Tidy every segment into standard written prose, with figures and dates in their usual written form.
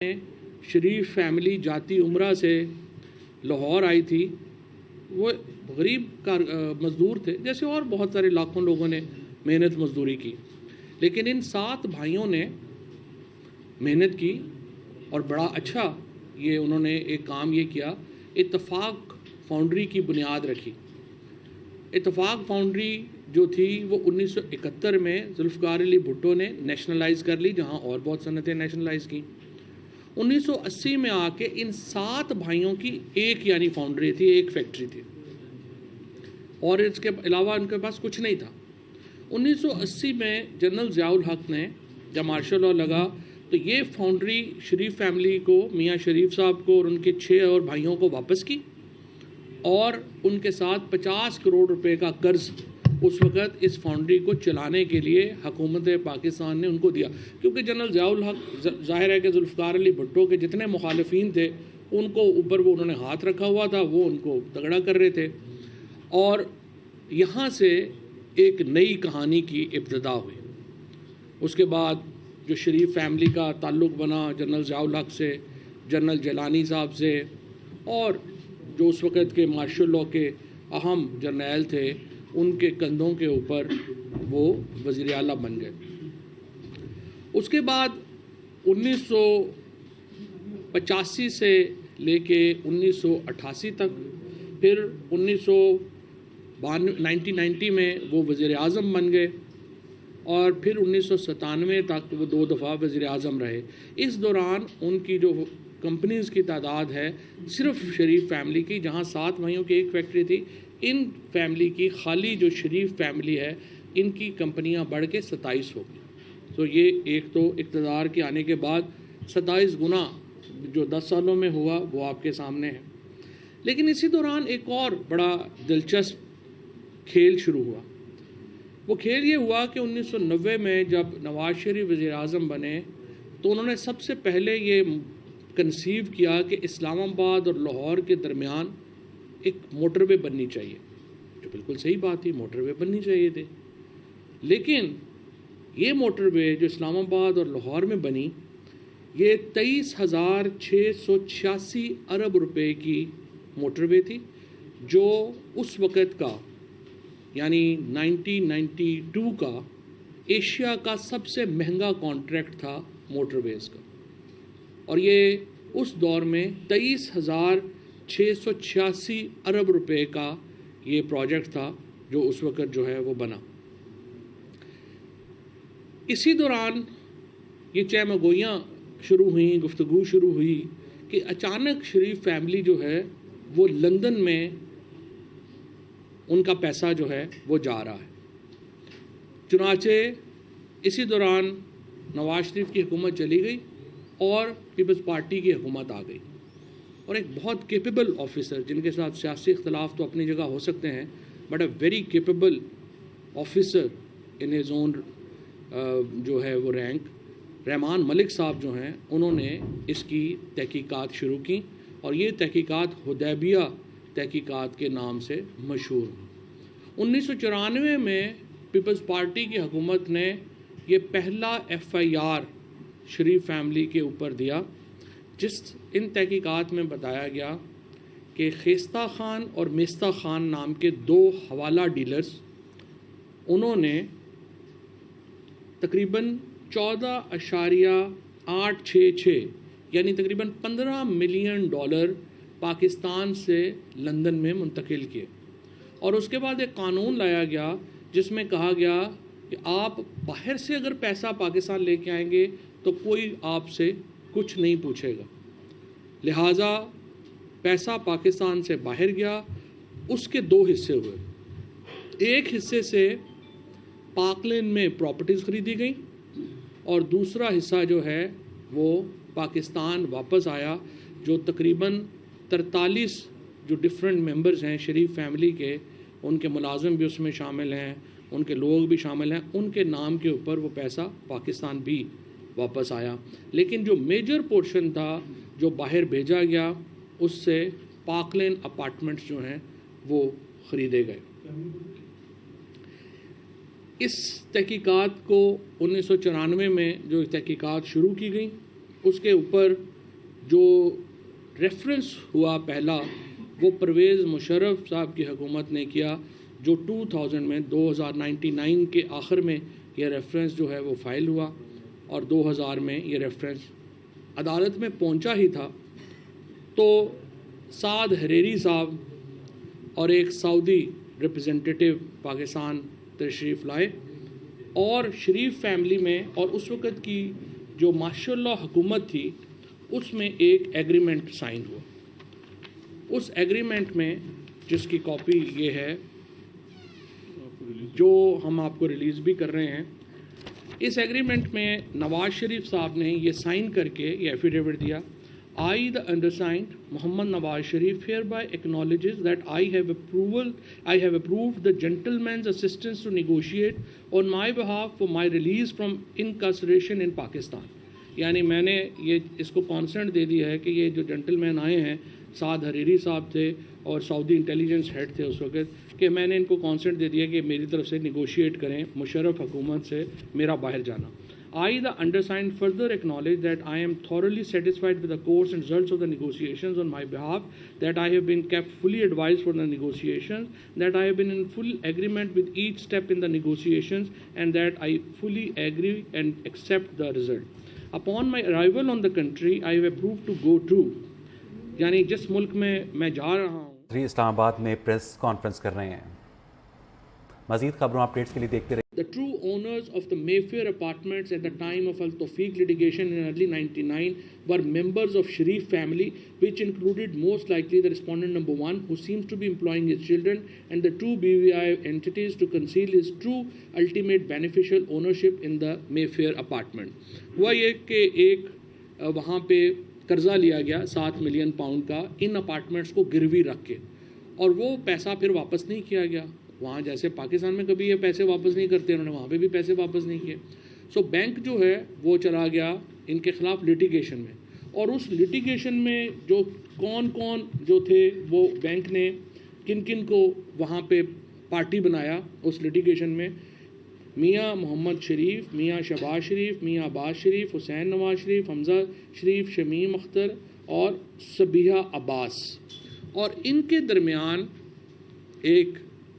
शरीफ family जाती उम्रा से लाहौर आई थी। वो गरीब मज़दूर थे, जैसे और बहुत सारे लाखों लोगों ने मेहनत मजदूरी की, लेकिन इन 7 भाइयों ने मेहनत की और बड़ा अच्छा ये उन्होंने एक काम ये किया, इत्तफाक फाउंड्री की बुनियाद रखी। इत्तफाक फाउंड्री जो थी वो 1971 में जुल्फ़िकार अली भुट्टो ने नेशनलाइज़ कर ली, जहाँ और बहुत सनतें नेशनलाइज़ की। 1980 में आके इन 7 भाइयों की एक यानी फाउंड्री थी, एक फैक्ट्री थी, और इसके अलावा उनके पास कुछ नहीं था। 1980 में जनरल ज़ियाउल हक ने जब मार्शल लॉ लगा तो ये फाउंड्री शरीफ फैमिली को, मियाँ शरीफ साहब को और उनके 6 और भाइयों को वापस की, और उनके साथ 50 करोड़ रुपए का कर्ज उस वक़्त इस फाउंड्री को चलाने के लिए हुकूमत पाकिस्तान ने उनको दिया। क्योंकि जनरल ज़ियाउल हक ज़ाहिर है कि जुल्फ़िकार अली भुट्टो के जितने मुखालिफिन थे उनको ऊपर वो उन्होंने हाथ रखा हुआ था, वो उनको तगड़ा कर रहे थे, और यहाँ से एक नई कहानी की इब्तिदा हुई। उसके बाद जो शरीफ फैमिली का ताल्लुक़ बना जनरल ज़ियाउल हक से, जनरल जलानी साहब से, और जो उस वक़्त के मार्शल लॉ के अहम जर्नैल थे, उनके कंधों के ऊपर वो वज़ीर आला बन गए। उसके बाद 1985 से लेके 1988 तक, फिर 1990 में वो वज़ीर आज़म बन गए, और फिर 1997 तक वो 2 दफ़ा वज़ीर आज़म रहे। इस दौरान उनकी जो कंपनीज़ की तादाद है सिर्फ शरीफ फैमिली की, जहाँ 7 भाइयों की एक फैक्ट्री थी, इन फैमिली की खाली जो शरीफ फैमिली है इनकी कंपनियां बढ़ के 27 हो गई। तो ये एक तो इक़्तिदार के आने के बाद 27 गुना जो 10 सालों में हुआ वो आपके सामने है। लेकिन इसी दौरान एक और बड़ा दिलचस्प खेल शुरू हुआ। वो खेल ये हुआ कि 1990 में जब नवाज शरीफ वज़ीर आज़म बने तो उन्होंने सबसे पहले ये कंसीव किया कि इस्लामाबाद और लाहौर के दरमियान एक मोटरवे बननी चाहिए, जो बिल्कुल सही बात थी, मोटरवे बननी चाहिए थी। लेकिन ये मोटरवे जो इस्लामाबाद और लाहौर में बनी, ये 23,686 अरब रुपए की मोटरवे थी, जो उस वक़्त का यानी 1992 का एशिया का सबसे महंगा कॉन्ट्रैक्ट था मोटरवेज़ का, और ये उस दौर में 23,686 अरब रुपए का ये प्रोजेक्ट था जो उस वक़्त जो है वो बना। इसी दौरान ये चहमगोइयाँ शुरू हुई, गुफ्तगू शुरू हुई कि अचानक शरीफ फैमिली जो है वो लंदन में उनका पैसा जो है वो जा रहा है। चुनाचे इसी दौरान नवाज शरीफ की हुकूमत चली गई और पीपल्स पार्टी की हुकूमत आ गई, और एक बहुत केपेबल ऑफिसर, जिनके साथ सियासी इख्तलाफ तो अपनी जगह हो सकते हैं, but a very capable officer in his own जो है वो रैंक, रहमान मलिक साहब जो हैं, उन्होंने इसकी तहकीकात शुरू की, और ये तहकीकात हुदैबिया तहकीकात के नाम से मशहूर हुई। 1994 में पीपल्स पार्टी की हुकूमत ने ये पहला FIR शरीफ फैमिली के ऊपर दिया, जिस इन तहकीकात में बताया गया कि खेस्ता खान और मेस्ता खान नाम के 2 हवाला डीलर्स, उन्होंने तकरीबन 14.866 यानी तकरीबन $15 मिलियन पाकिस्तान से लंदन में मुंतकिल किए, और उसके बाद एक कानून लाया गया जिसमें कहा गया कि आप बाहर से अगर पैसा पाकिस्तान लेके आएंगे तो कोई आपसे कुछ नहीं पूछेगा। लिहाजा पैसा पाकिस्तान से बाहर गया, उसके 2 हिस्से हुए। एक हिस्से से पाकलैंड में प्रॉपर्टीज़ ख़रीदी गई, और दूसरा हिस्सा जो है वो पाकिस्तान वापस आया, जो तकरीबन 43 जो डिफरेंट मेंबर्स हैं शरीफ फैमिली के, उनके मुलाजिम भी उसमें शामिल हैं, उनके लोग भी शामिल हैं, उनके नाम के ऊपर वो पैसा पाकिस्तान भी वापस आया। लेकिन जो मेजर पोर्शन था जो बाहर भेजा गया, उससे पाकलैंड अपार्टमेंट्स जो हैं वो ख़रीदे गए। इस तहकीकात को 1994 में जो तहकीकात शुरू की गई, اس کے اوپر جو ریفرنس ہوا پہلا وہ پرویز مشرف صاحب کی حکومت نے کیا، جو 2000 میں 2099 کے آخر میں یہ ریفرنس جو ہے وہ فائل ہوا، اور 2000 میں یہ ریفرنس عدالت میں پہنچا ہی تھا تو سعد حریری صاحب اور ایک سعودی ریپرزنٹیٹیو پاکستان تشریف لائے، اور شریف فیملی میں اور اس وقت کی جو ماشاء اللہ حکومت تھی اس میں ایک ایگریمنٹ سائن ہوا۔ اس ایگریمنٹ میں جس کی کاپی یہ ہے جو ہم آپ کو ریلیز بھی کر رہے ہیں، اس ایگریمنٹ میں نواز شریف صاحب نے یہ سائن کر کے یہ ایفیڈیوٹ دیا، I, the undersigned, Muhammad Nawaz Sharif, hereby acknowledges that I have approved the gentleman's assistance to negotiate on my behalf for my release from incarceration in Pakistan. یعنی میں نے یہ اس کو کانسنٹ دے دیا ہے کہ یہ جو جنٹل مین آئے ہیں، سعد حریری صاحب تھے اور سعودی انٹیلیجنس ہیڈ تھے اس وقت، کہ میں نے ان کو کانسنٹ دے دیا کہ میری طرف سے نیگوشیٹ کریں مشرف حکومت سے میرا باہر جانا۔ I, the undersigned, further acknowledge that I am thoroughly satisfied with the course and results of the negotiations on my behalf, that I have been kept fully advised for the negotiations, that I have been in full agreement with each step in the negotiations, and that I fully agree and accept the result. Upon my arrival on the country, I have approved to go to، یعنی جس ملک میں جا رہا ہوں۔ اسلام آباد میں press conference کر رہے ہیں۔ مزید خبروں اپڈیٹس کے لیے دیکھتے رہیے۔ The true owners of the Mayfair apartments at the time of Al Tawfiq litigation in early 99 were members of Sharif family, which included most likely the respondent number 1, who seems to be employing his children, and the two BVI entities to conceal his true ultimate beneficial ownership in the Mayfair apartment. ہوا یہ کہ ایک وہاں پہ قرضہ لیا گیا 7 million pound کا ان اپارٹمنٹس کو گروی رکھ کے، اور وہ پیسہ پھر واپس نہیں کیا گیا۔ وہاں جیسے پاکستان میں کبھی یہ پیسے واپس نہیں کرتے، انہوں نے وہاں پہ بھی پیسے واپس نہیں کیے۔ سو بینک جو ہے وہ چلا گیا ان کے خلاف لٹیگیشن میں، اور اس لٹیگیشن میں جو کون جو تھے وہ بینک نے کن کن کو وہاں پہ پارٹی بنایا اس لٹیگیشن میں، میاں محمد شریف، میاں شہباز شریف، میاں عباس شریف، حسین نواز شریف، حمزہ شریف، شمیم اختر اور صبیحہ عباس، اور ان کے درمیان ایک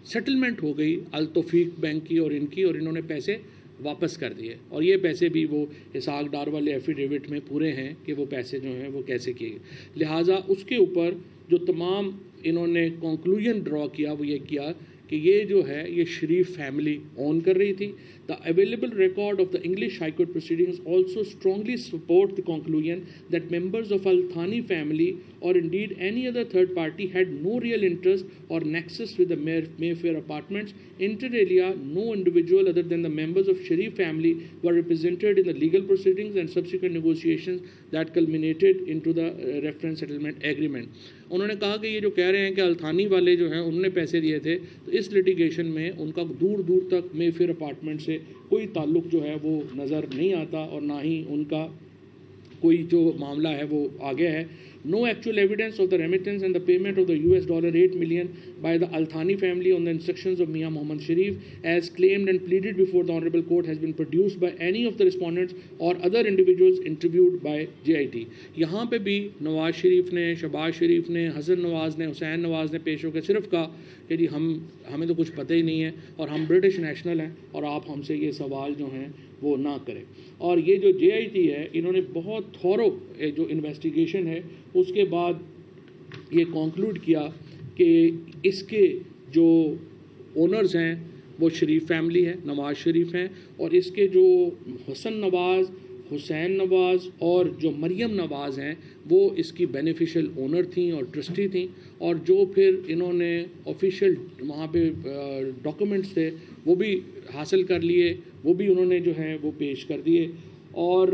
سیٹلمنٹ ہو گئی التوفیق بینک کی اور ان کی، اور انہوں نے پیسے واپس کر دیے، اور یہ پیسے بھی وہ اسحاق ڈار والے ایفیڈیوٹ میں پورے ہیں کہ وہ پیسے جو ہیں وہ کیسے کیے گئے۔ لہٰذا اس کے اوپر جو تمام انہوں نے کنکلوژن ڈرا کیا وہ یہ کیا کہ یہ جو ہے یہ شریف فیملی اون کر رہی تھی۔ The available record of the English High Court proceedings also strongly support the conclusion that members of Al Thani family or indeed any other third party had no real interest or nexus with the Mayfair apartments. Inter alia, no individual other than the members of Sharif family were represented in the legal proceedings and subsequent negotiations that culminated into the reference settlement agreement. انہوں نے کہا کہ یہ جو کہہ رہے ہیں کہ التھانی والے جو ہیں انہوں نے پیسے دیے تھے، تو اس لٹیگیشن میں ان کا دور دور تک میفیئر اپارٹمنٹ سے کوئی تعلق جو ہے وہ نظر نہیں آتا، اور نہ ہی ان کا کوئی جو معاملہ ہے وہ آگے ہے۔ No actual evidence of the remittance and the payment of the $8 million by the Al Thani family on the instructions of Mian Mohammad Sharif, as claimed and pleaded before the Honorable Court, has been produced by any of the respondents or other individuals interviewed by JIT. یہاں پہ بھی نواز شریف نے، شہباز شریف نے، حسن نواز نے، حسین نواز نے پیش ہو کے صرف کہا کہ جی ہمیں تو کچھ پتہ ہی نہیں ہے، اور ہم برٹش نیشنل ہیں، اور آپ ہم سے یہ سوال جو ہیں وہ نہ کریں۔ اور یہ جو JIT ہے انہوں نے بہت تھورو جو انویسٹیگیشن ہے اس کے بعد یہ کنکلوڈ کیا کہ اس کے جو اونرز ہیں وہ شریف فیملی ہے، نواز شریف ہیں، اور اس کے جو حسن نواز، حسین نواز اور جو مریم نواز ہیں وہ اس کی بینیفیشل اونر تھیں اور ٹرسٹی تھیں، اور جو پھر انہوں نے آفیشیل وہاں پہ ڈاکومنٹس تھے وہ بھی حاصل کر لیے، وہ بھی انہوں نے جو ہیں وہ پیش کر دیے، اور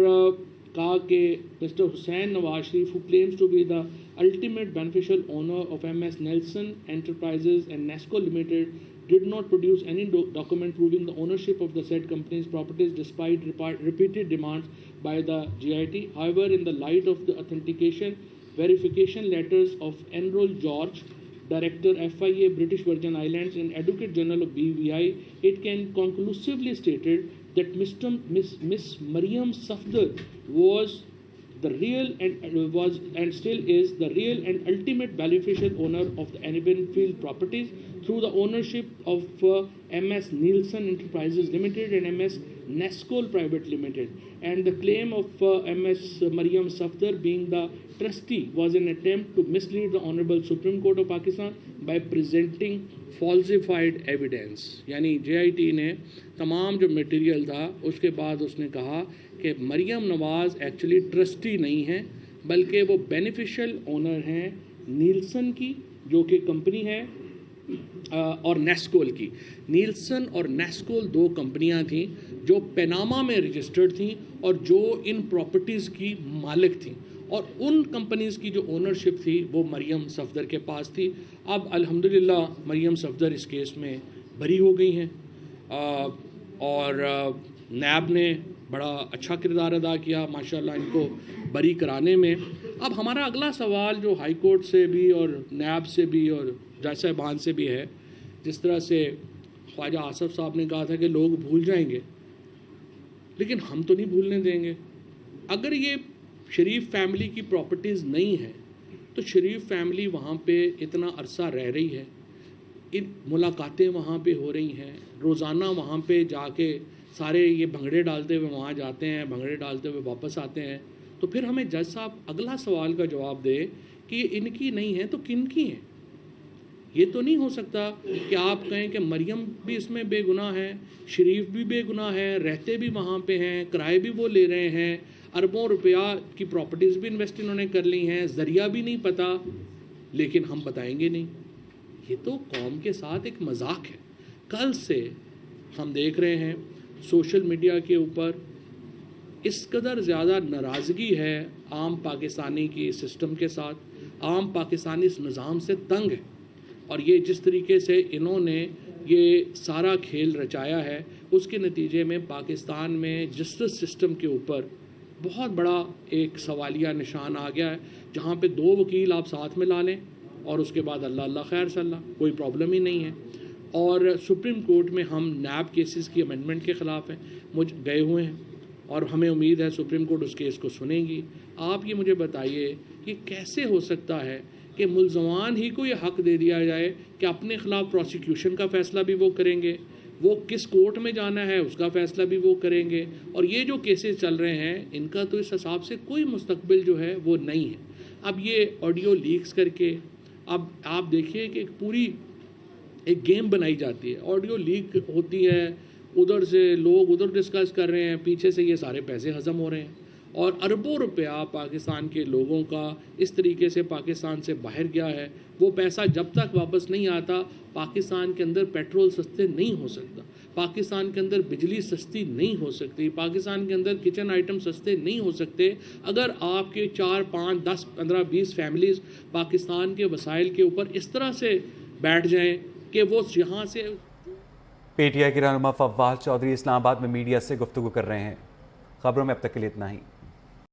کہا کہ mister Hussain Nawaz Sharif who claims to be the ultimate beneficial owner of MS Nelson Enterprises and NESCO Limited did not produce any document proving the ownership of the said company's properties despite repeated demands by the GIT. However, in the light of the authentication verification letters of Enroll George, Director FIA British Virgin Islands and Advocate General of BVI, it can conclusively stated that Miss Mariam Safdar was the real and still is the real and ultimate beneficial owner of the Ebenfield properties through the ownership of MS Nielsen Enterprises Limited and MS Nescol Private Limited, and the claim of MS Mariam Safdar being the trustee was an attempt to mislead the Honorable Supreme Court of Pakistan by presenting falsified evidence. यानी JIT ने तमाम जो material था उसके बाद उसने कहा कि मरियम नवाज़ एक्चुअली ट्रस्टी नहीं है बल्कि वो बेनिफिशियल ओनर हैं नीलसन की, जो कि कंपनी है, और नेस्कोल की। नीलसन और नेस्कोल दो कंपनियां थीं जो पनामा में रजिस्टर्ड थीं और जो इन प्रॉपर्टीज़ की मालिक थीं, और उन कंपनीज़ की जो ओनरशिप थी वो मरियम सफदर के पास थी। अब अल्हम्दुलिल्लाह मरियम सफदर इस केस में बरी हो गई हैं और नैब ने बड़ा अच्छा किरदार अदा किया माशाल्लाह इनको बरी कराने में। अब हमारा अगला सवाल जो हाई कोर्ट से भी और नैब से भी और जज साहिबान से भी है, जिस तरह से ख्वाजा आसफ साहब ने कहा था कि लोग भूल जाएंगे, लेकिन हम तो नहीं भूलने देंगे। अगर ये शरीफ फैमिली की प्रॉपर्टीज़ नहीं है तो शरीफ फैमिली वहाँ पे इतना अरसा रह रही है, इन मुलाकातें वहाँ पे हो रही हैं, रोज़ाना वहाँ पे जाके सारे ये भंगड़े डालते हुए वहाँ जाते हैं, भंगड़े डालते हुए वापस आते हैं। तो फिर हमें जज साहब अगला सवाल का जवाब दे कि ये इनकी नहीं है तो किन की हैं। ये तो नहीं हो सकता कि आप कहें कि मरियम भी इसमें बेगुनाह है, शरीफ भी बेगुनाह है, रहते भी वहाँ पे हैं, किराए भी वो ले रहे हैं, अरबों रुपया की प्रॉपर्टीज़ भी इन्वेस्ट इन्होंने कर ली हैं, ज़रिया भी नहीं पता, लेकिन हम बताएंगे नहीं। ये तो कौम के साथ एक मजाक है। कल से हम देख रहे हैं सोशल मीडिया के ऊपर इस कदर ज़्यादा नाराज़गी है आम पाकिस्तानी की सिस्टम के साथ, आम पाकिस्तानी इस निज़ाम से तंग है, और ये जिस तरीके से इन्होंने ये सारा खेल रचाया है उसके नतीजे में पाकिस्तान में जस्टिस सिस्टम के ऊपर बहुत बड़ा एक सवालिया निशान आ गया है, जहाँ पे दो वकील आप साथ में ला लें और उसके बाद अल्लाह अल्लाह खैर सल्ला, कोई प्रॉब्लम ही नहीं है। और सुप्रीम कोर्ट में हम नैब केसेस की अमेंडमेंट के ख़िलाफ़ हैं, गए हुए हैं, और हमें उम्मीद है सुप्रीम कोर्ट उस केस को सुनेगी। आप ये मुझे बताइए कि कैसे हो सकता है कि मुल्ज़मान ही को ये हक़ दे दिया जाए कि अपने ख़िलाफ़ प्रोसिक्यूशन का फ़ैसला भी वो करेंगे, वो किस कोर्ट में जाना है उसका फ़ैसला भी वो करेंगे, और ये जो केसेस चल रहे हैं इनका तो इस हिसाब से कोई मुस्तकबिल जो है वो नहीं है। अब ये ऑडियो लीक्स करके अब आप देखिए कि पूरी एक गेम बनाई जाती है, ऑडियो लीक होती है, उधर से लोग उधर डिस्कस कर रहे हैं, पीछे से ये सारे पैसे हज़म हो रहे हैं, और अरबों रुपया पाकिस्तान के लोगों का इस तरीके से पाकिस्तान से बाहर गया है। वो पैसा जब तक वापस नहीं आता पाकिस्तान के अंदर पेट्रोल सस्ते नहीं हो सकता, पाकिस्तान के अंदर बिजली सस्ती नहीं हो सकती, पाकिस्तान के अंदर किचन आइटम सस्ते नहीं हो सकते अगर आपके 4, 5, 10, 15, 20 फैमिलीज़ पाकिस्तान के वसाइल के ऊपर इस तरह से बैठ जाएँ कि वो यहाँ से। PTI के रहनुमा फव्वाद चौधरी इस्लामाबाद में मीडिया से गुफ्तगू कर रहे हैं। खबरों में अब तक के लिए इतना ही।